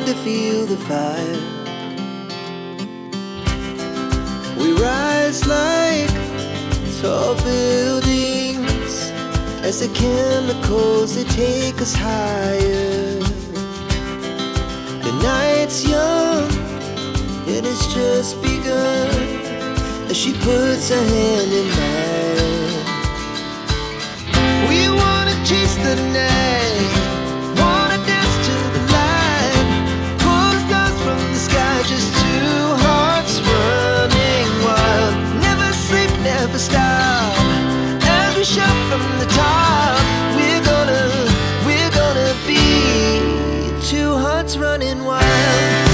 to feel the fire. We rise like tall buildings as the chemicals, they take us higher. The night's young, it has just begun, as she puts her hand in mine. We wanna chase the night, wanna dance to the light, pull the stars from the sky, just two hearts running wild. Never sleep, never stop, as we shout from the top. We're gonna be two hearts running wild.